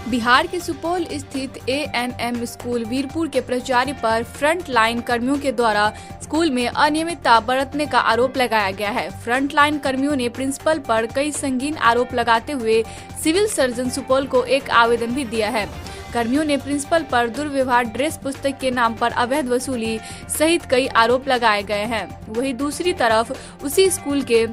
बिहार के सुपौल स्थित ANM school Virpur के प्राचार्य पर फ्रंट लाइन कर्मियों के द्वारा स्कूल में अनियमितता बरतने का आरोप लगाया गया है। फ्रंट लाइन कर्मियों ने प्रिंसिपल पर कई संगीन आरोप लगाते हुए सिविल सर्जन सुपौल को एक आवेदन भी दिया है। कर्मियों ने प्रिंसिपल पर दुर्व्यवहार, ड्रेस पुस्तक के नाम पर अवैध वसूली सहित कई आरोप लगाए गए हैं। वहीं दूसरी तरफ उसी स्कूल के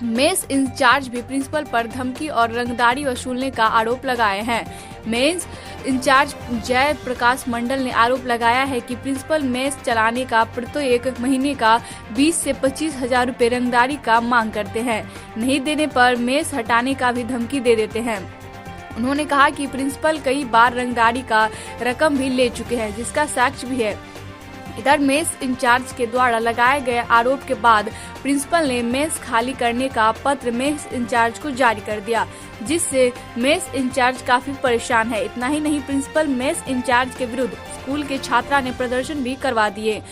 मेस इंचार्ज भी प्रिंसिपल पर धमकी और रंगदारी वसूलने का आरोप लगाए हैं। मेस इंचार्ज जय प्रकाश मंडल ने आरोप लगाया है कि प्रिंसिपल मेस चलाने का प्रत्येक महीने का 20 से 25 हजार रुपए रंगदारी का मांग करते हैं। नहीं देने पर मेस हटाने का भी धमकी दे देते हैं। उन्होंने कहा कि प्रिंसिपल कई बार रंगदारी का रकम भी ले चुके हैं, जिसका साक्ष्य भी है। इधर मेस इंचार्ज के द्वारा लगाए गए आरोप के बाद प्रिंसिपल ने मेस खाली करने का पत्र मेस इंचार्ज को जारी कर दिया, जिससे मेस इंचार्ज काफी परेशान है। इतना ही नहीं, प्रिंसिपल मेस इंचार्ज के विरुद्ध स्कूल के छात्रा ने प्रदर्शन भी करवा दिए।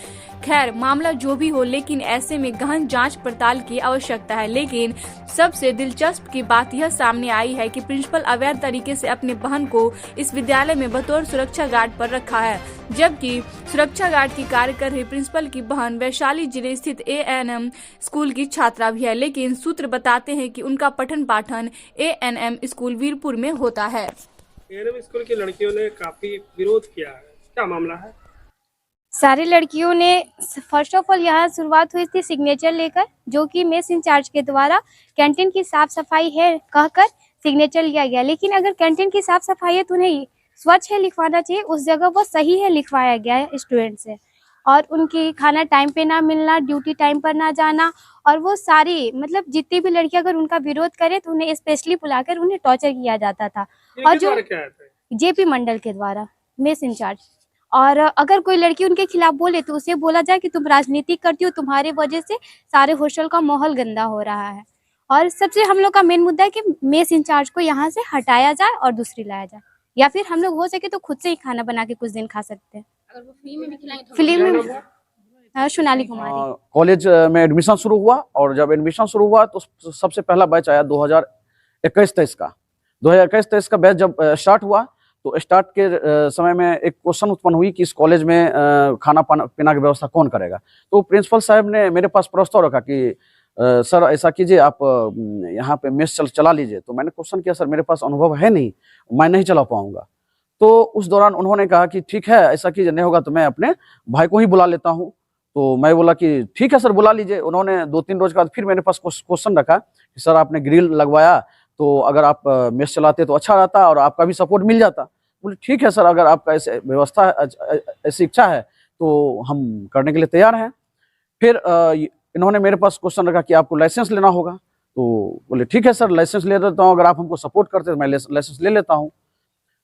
खैर, मामला जो भी हो, लेकिन ऐसे में गहन जांच पड़ताल की आवश्यकता है। लेकिन सबसे दिलचस्प की बात यह सामने आई है कि प्रिंसिपल अवैध तरीके से अपने बहन को इस विद्यालय में बतौर सुरक्षा गार्ड पर रखा है, जबकि सुरक्षा गार्ड की कार्य कर रही प्रिंसिपल की बहन वैशाली जिले स्थित एएनएम स्कूल की छात्रा भी है। लेकिन सूत्र बताते हैं कि उनका पठन पाठन एएनएम स्कूल वीरपुर में होता है। एएनएम स्कूल की लड़कियों ने काफी विरोध किया है, क्या मामला है? सारी लड़कियों ने फर्स्ट ऑफ ऑल यहाँ शुरुआत हुई थी सिग्नेचर लेकर, जो कि मेस इंचार्ज के द्वारा कैंटीन की साफ सफाई है कहकर सिग्नेचर लिया गया। लेकिन अगर कैंटीन की साफ सफाई है तो उन्हें स्वच्छ है लिखवाना चाहिए, उस जगह वो सही है लिखवाया गया है स्टूडेंट से। और उनकी खाना टाइम पे ना मिलना, ड्यूटी टाइम पर ना जाना, और वो सारी मतलब जितनी भी लड़कियां अगर उनका विरोध करे तो उन्हें स्पेशली बुलाकर उन्हें टॉर्चर किया जाता था। और जो जेपी मंडल के द्वारा मेस इंचार्ज, और अगर कोई लड़की उनके खिलाफ बोले तो उसे बोला जाए कि तुम राजनीति करती हो, तुम्हारे वजह से सारे हॉस्टल का माहौल गंदा हो रहा है। और सबसे हम लोग का मेन मुद्दा है कि मेस इंचार्ज को यहाँ से हटाया जाए और दूसरी लाया जाए, या फिर हम लोग हो सके तो खुद से ही खाना बना के कुछ दिन खा सकते हैं। अगर वो फ्री में भी खिलाएं तो फ्री में। सोनाली कुमारी। कॉलेज में एडमिशन शुरू हुआ, और जब एडमिशन शुरू हुआ तो सबसे पहला बैच आया 2021-23 का। 2021-23 का बैच जब स्टार्ट हुआ तो स्टार्ट के समय में एक क्वेश्चन उत्पन्न हुई कि इस कॉलेज में खाना पीना की व्यवस्था कौन करेगा। तो प्रिंसिपल साहब ने मेरे पास प्रस्ताव रखा कि सर ऐसा कीजिए, आप यहाँ पे मेस चला लीजिए। तो मैंने क्वेश्चन किया, सर मेरे पास अनुभव है नहीं, मैं नहीं चला पाऊंगा। तो उस दौरान उन्होंने कहा कि ठीक है, ऐसा कीजिए, नहीं होगा तो मैं अपने भाई को ही बुला लेता हूँ। तो मैं बोला कि ठीक है सर, बुला लीजिए। उन्होंने 2-3 रोज के बाद फिर मेरे पास क्वेश्चन रखा कि सर आपने ग्रिल लगवाया, तो अगर आप मेस चलाते तो अच्छा रहता और आपका भी सपोर्ट मिल जाता। बोले ठीक है सर, अगर आपका ऐसे व्यवस्था ऐसी इच्छा है तो हम करने के लिए तैयार हैं। फिर इन्होंने मेरे पास क्वेश्चन रखा कि आपको लाइसेंस लेना होगा। तो बोले ठीक है सर, लाइसेंस ले लेता हूँ, अगर आप हमको सपोर्ट करते तो मैं लाइसेंस ले लेता हूँ।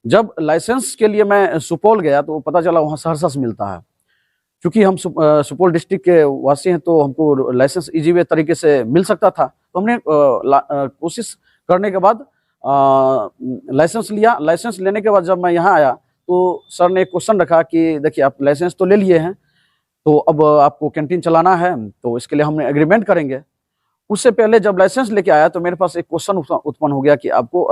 जब लाइसेंस के लिए मैं सुपौल गया तो पता चला वहाँ सहरसा से मिलता है। क्योंकि हम सुपौल डिस्ट्रिक्ट के वासी हैं तो हमको लाइसेंस इजी वे तरीके से मिल सकता था। तो हमने कोशिश करने के बाद लाइसेंस लिया। लाइसेंस लेने के बाद जब मैं यहाँ आया तो सर ने एक क्वेश्चन रखा कि देखिए आप लाइसेंस तो ले लिए हैं, तो अब आपको कैंटीन चलाना है, तो इसके लिए हमने एग्रीमेंट करेंगे। उससे पहले जब लाइसेंस लेके आया तो मेरे पास एक क्वेश्चन उत्पन्न हो गया कि आपको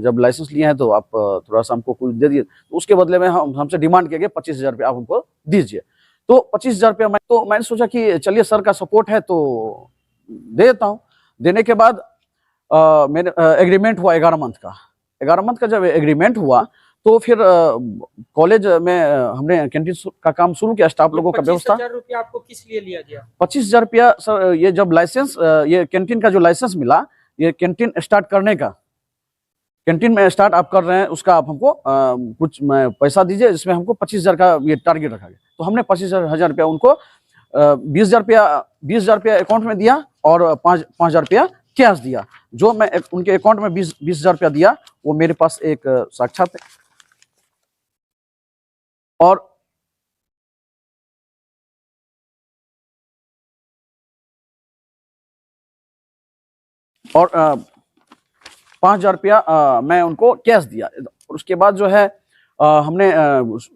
जब लाइसेंस लिए हैं तो आप थोड़ा सा हमको कुछ दे दिए। तो उसके बदले में हमसे डिमांड किया गया 25,000 रुपये आप हमको दीजिए। तो 25,000 रुपया मैंने सोचा कि चलिए सर का सपोर्ट है तो दे देता हूँ। देने के बाद मेरे एग्रीमेंट हुआ 11 मंथ का। 11 मंथ का जब एग्रीमेंट हुआ तो फिर कॉलेज में हमने कैंटीन का काम शुरू किया, स्टाफ लोगों का व्यवस्था। 25,000 रुपया आपको किस लिए लिया गया? 25,000 रुपया सर, ये जब लाइसेंस, ये कैंटीन का जो लाइसेंस मिला, ये कैंटीन स्टार्ट करने का, कैंटीन में स्टार्ट आप कर रहे हैं उसका आप हमको कुछ पैसा दीजिए, जिसमें हमको 25,000 का ये टारगेट रखा गया। तो हमने 25,000 रुपया उनको 20,000 रुपया अकाउंट में दिया और 5,000 रुपया कैश दिया। जो मैं उनके अकाउंट में 20,000 रुपया दिया, वो मेरे पास एक साक्षात है। और और 5,000 रुपया मैं उनको कैश दिया। और उसके बाद जो है हमने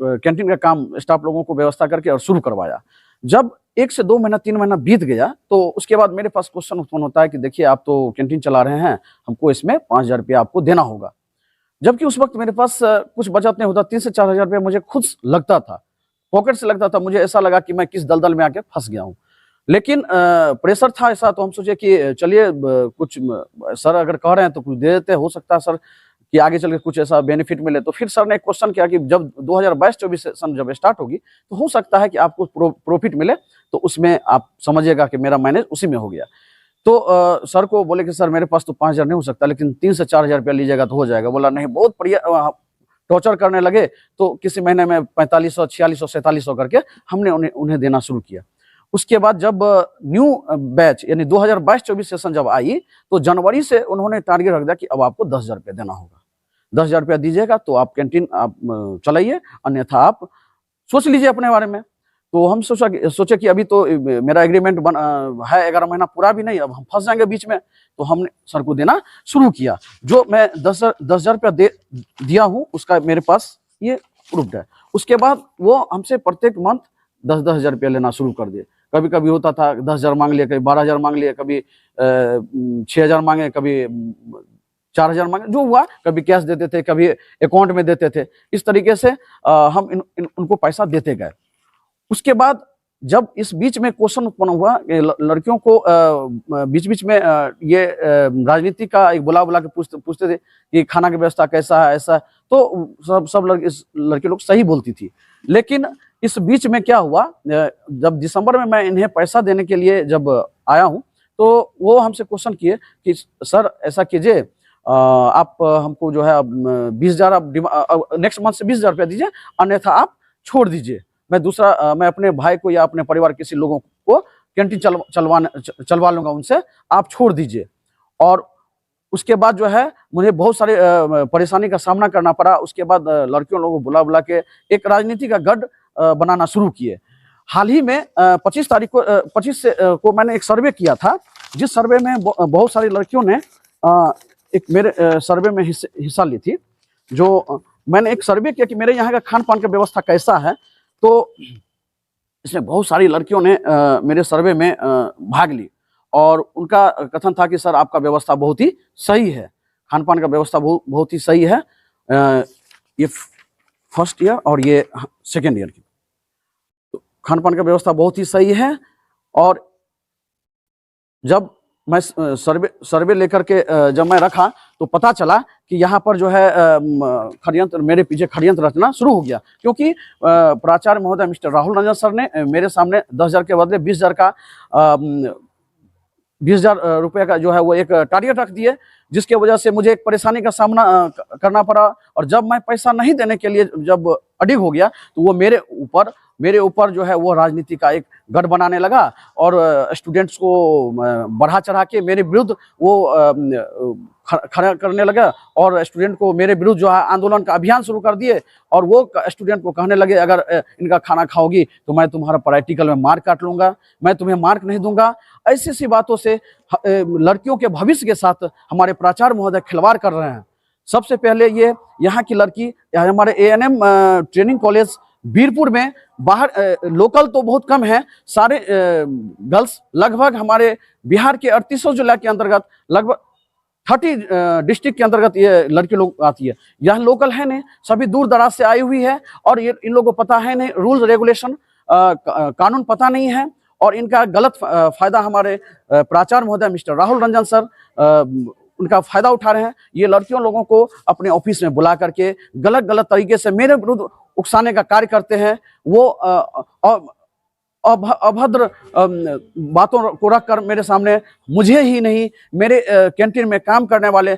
कैंटीन का काम स्टाफ लोगों को व्यवस्था करके और शुरू करवाया। जब 1 से 2 महीना 3 महीना बीत गया तो उसके बाद मेरे पास क्वेश्चन उत्पन्न होता है कि देखिए आप तो कैंटीन चला रहे हैं, हमको इसमें 5,000 रुपया आपको देना होगा। जबकि उस वक्त मेरे पास कुछ बचत नहीं होता। 3 से 4 हजार रुपया मुझे खुद लगता था, पॉकेट से लगता था। मुझे ऐसा लगा कि मैं किस दलदल में आके फंस गया हूँ। लेकिन प्रेशर था ऐसा, तो हम सोचे कि चलिए कुछ सर अगर कह रहे हैं तो कुछ दे देते, हो सकता है सर कि आगे चल के कुछ ऐसा बेनिफिट मिले। तो फिर सर ने एक क्वेश्चन किया कि जब 2022-24 सेशन जब स्टार्ट होगी तो हो सकता है कि आपको प्रॉफिट मिले, तो उसमें आप समझिएगा कि मेरा मैनेज उसी में हो गया। तो सर को बोले कि सर मेरे पास तो 5 हजार नहीं हो सकता, लेकिन 3 से 4 हजार रुपया लीजिएगा तो हो जाएगा। बोला नहीं, बहुत बढ़िया। टॉर्चर करने लगे, तो किसी महीने में 4500, 4600, 4700 करके हमने उन्हें देना शुरू किया। उसके बाद जब न्यू बैच यानी 2022-24 सेशन जब आई, तो जनवरी से उन्होंने टारगेट रख दिया कि अब आपको 10 हजार रुपया देना होगा। 10 हजार रुपया दीजिएगा तो आप कैंटीन आप चलाइए, अन्यथा आप सोच लीजिए अपने बारे में। तो हम सोचे कि अभी तो मेरा एग्रीमेंट है, 11 महीना पूरा भी नहीं, अब हम फंस जाएंगे बीच में। तो हमने सर को देना शुरू किया। जो मैं 10 हजार रुपया दिया हूँ, उसका मेरे पास ये प्रूफ है। उसके बाद वो हमसे प्रत्येक मंथ 10-10 हजार रुपया लेना शुरू कर दिए। कभी कभी होता था 10 हजार मांग लिया, कभी 12 हजार मांग लिया, कभी 6 हजार मांगे, कभी 4 हजार मांगे, जो हुआ। कभी कैश देते थे, कभी अकाउंट में देते थे। इस तरीके से हम उनको पैसा देते गए। उसके बाद जब इस बीच में क्वेश्चन उत्पन्न हुआ कि लड़कियों को बीच बीच में ये राजनीति का एक बुला के पूछते थे कि खाना की व्यवस्था कैसा है, ऐसा। तो सब लड़के लोग सही बोलती थी। लेकिन इस बीच में क्या हुआ, जब दिसंबर में मैं इन्हें पैसा देने के लिए जब आया हूं, तो वो हमसे क्वेश्चन किए कि सर ऐसा कीजिए, आप हमको जो है 20 हजार आप नेक्स्ट मंथ से 20 हजार रुपया दीजिए, अन्यथा आप छोड़ दीजिए। मैं अपने भाई को या अपने परिवार किसी लोगों को कैंटीन चलवा लूंगा उनसे, आप छोड़ दीजिए। और उसके बाद जो है मुझे बहुत सारे परेशानी का सामना करना पड़ा। उसके बाद लड़कियों लोगों को बुला के एक राजनीति का गढ़ बनाना शुरू किए। हाल ही में 25 को मैंने एक सर्वे किया था, जिस सर्वे में बहुत सारी लड़कियों ने एक मेरे सर्वे में हिस्सा ली थी। जो मैंने एक सर्वे किया कि मेरे यहाँ का खान पान का व्यवस्था कैसा है, तो इसमें बहुत सारी लड़कियों ने मेरे सर्वे में भाग ली और उनका कथन था कि सर आपका व्यवस्था बहुत ही सही है, खान पान का व्यवस्था बहुत ही सही है। ये फर्स्ट ईयर और ये सेकेंड ईयर की, तो खान पान का व्यवस्था बहुत ही सही है। और जब मैं सर्वे लेकर के जब मैं रखा, तो पता चला कि यहाँ पर जो है मेरे पीछे षड्यंत्र रचना शुरू हो गया। क्योंकि प्राचार्य महोदय मिस्टर राहुल रंजन सर ने मेरे सामने 10 हजार के बदले 20 हजार का 20 हजार रुपये का जो है वो एक टारगेट रख दिए, जिसके वजह से मुझे एक परेशानी का सामना करना पड़ा। और जब मैं पैसा नहीं देने के लिए जब अडिग हो गया, तो वो मेरे ऊपर जो है वो राजनीति का एक गढ़ बनाने लगा और स्टूडेंट्स को बढ़ा चढ़ा के मेरे विरुद्ध वो खड़ा करने लगा। और स्टूडेंट को मेरे विरुद्ध जो है आंदोलन का अभियान शुरू कर दिए। और वो स्टूडेंट को कहने लगे अगर इनका खाना खाओगी तो मैं तुम्हारा प्रैक्टिकल में मार्क काट लूंगा, मैं तुम्हें मार्क नहीं दूंगा। ऐसी सी बातों से लड़कियों के भविष्य के साथ हमारे प्राचार्य महोदय खिलवाड़ कर रहे हैं। सबसे पहले ये यहाँ की लड़की हमारे ANM ट्रेनिंग कॉलेज वीरपुर में बाहर लोकल तो बहुत कम है, सारे गर्ल्स लगभग हमारे बिहार के 3800 जिला के अंतर्गत लगभग 30 डिस्ट्रिक्ट के अंतर्गत ये लड़की लोग आती है। यह लोकल है नहीं, सभी दूर दराज से आई हुई है और ये इन लोगों को पता है नहीं, रूल्स रेगुलेशन कानून पता नहीं है। और इनका गलत फायदा हमारे प्राचार्य महोदय मिस्टर राहुल रंजन सर उनका फायदा उठा रहे हैं। ये लड़कियों लोगों को अपने ऑफिस में बुला करके गलत तरीके से मेरे विरुद्ध उकसाने का कार्य करते हैं। वो अभद्र बातों को रखकर मेरे सामने मुझे ही नहीं, मेरे कैंटीन में काम करने वाले